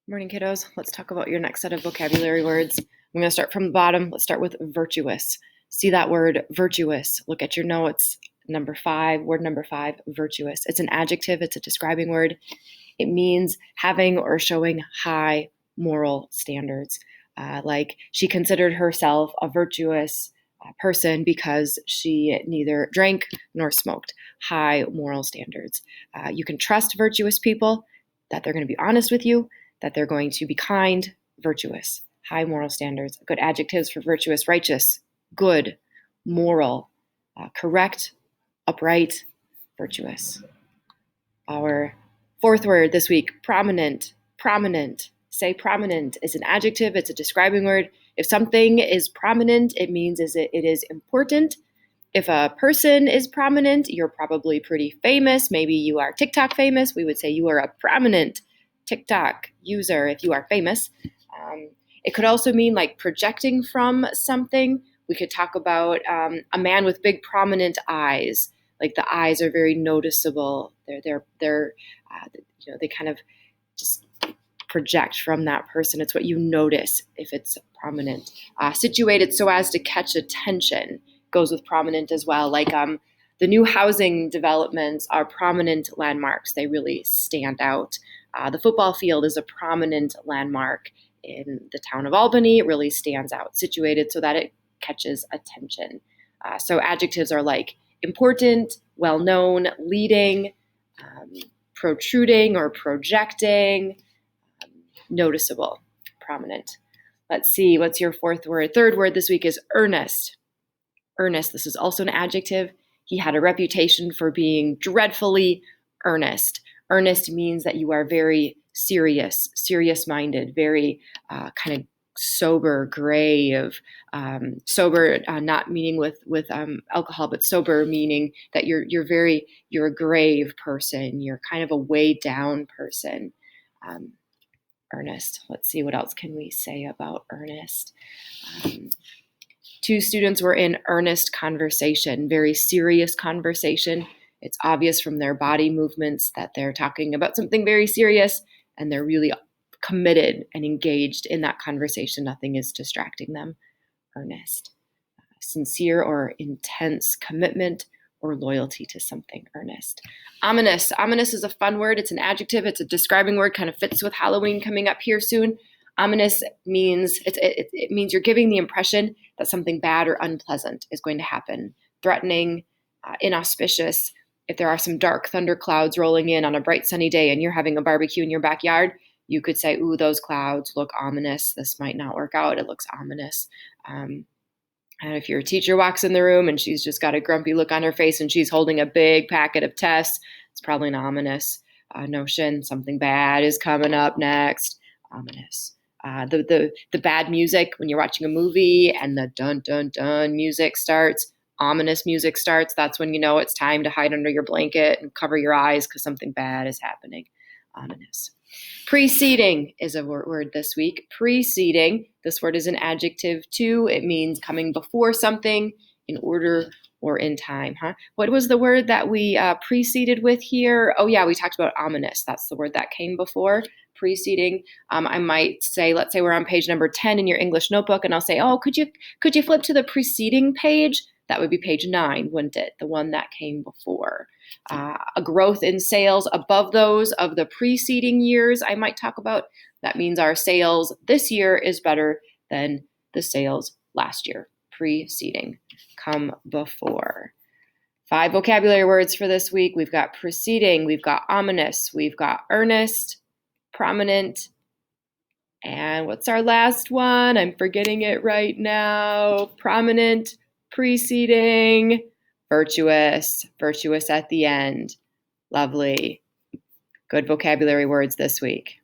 Morning, kiddos. Let's talk about your next set of vocabulary words. I'm going to start from the bottom. Let's start with virtuous. See that word, virtuous. Look at your notes. Word number five, virtuous. It's an adjective. It's a describing word. It means having or showing high moral standards. Like she considered herself a virtuous person because she neither drank nor smoked. High moral standards. You can trust virtuous people, that they're going to be honest with you, that they're going to be kind, virtuous, high moral standards. Good adjectives for virtuous: righteous, good, moral, correct, upright, virtuous. Our fourth word this week, prominent. Prominent. Say prominent is an adjective. It's a describing word. If something is prominent, it means it is important. If a person is prominent, you're probably pretty famous. Maybe you are TikTok famous. We would say you are a prominent TikTok user if you are famous. It could also mean like projecting from something. We could talk about a man with big prominent eyes. Like the eyes are very noticeable. They kind of just project from that person. It's what you notice if it's prominent. Situated so as to catch attention goes with prominent as well. Like the new housing developments are prominent landmarks. They really stand out. The football field is a prominent landmark in the town of Albany. It really stands out, situated so that it catches attention. So adjectives are like important, well-known, leading, protruding or projecting, noticeable, prominent. Let's see, what's your fourth word? Third word this week is earnest. Earnest, this is also an adjective. He had a reputation for being dreadfully earnest. Earnest means that you are very serious, serious-minded, very kind of sober, grave. Sober, not meaning with alcohol, but sober meaning that you're a grave person. You're kind of a weighed down person. Earnest. Let's see, what else can we say about earnest? Two students were in earnest conversation, very serious conversation. It's obvious from their body movements that they're talking about something very serious, and they're really committed and engaged in that conversation. Nothing is distracting them. Earnest. Sincere or intense commitment or loyalty to something. Earnest. Ominous. Ominous is a fun word. It's an adjective. It's a describing word. Kind of fits with Halloween coming up here soon. Ominous means it means you're giving the impression that something bad or unpleasant is going to happen. Threatening, inauspicious. If there are some dark thunder clouds rolling in on a bright sunny day and you're having a barbecue in your backyard, you could say, ooh, those clouds look ominous. This might not work out. It looks ominous. And if your teacher walks in the room and she's just got a grumpy look on her face and she's holding a big packet of tests, it's probably an ominous notion. Something bad is coming up next. Ominous. The bad music when you're watching a movie and the dun dun dun music starts, ominous music starts, that's when you know it's time to hide under your blanket and cover your eyes because something bad is happening. Ominous. Preceding is a word this week. Preceding, this word is an adjective too. It means coming before something in order or in time. What was the word that we preceded with here? Oh yeah, we talked about ominous. That's the word that came before. Preceding. I might say, let's say we're on page number 10 in your English notebook, and I'll say, oh, could you flip to the preceding page? That would be page 9, wouldn't it? The one that came before. A growth in sales above those of the preceding years I might talk about. That means our sales this year is better than the sales last year. Preceding, come before. 5 vocabulary words for this week. We've got preceding, we've got ominous, we've got earnest, prominent, and what's our last one? I'm forgetting it right now. Prominent, preceding, virtuous, virtuous at the end. Lovely. Good vocabulary words this week.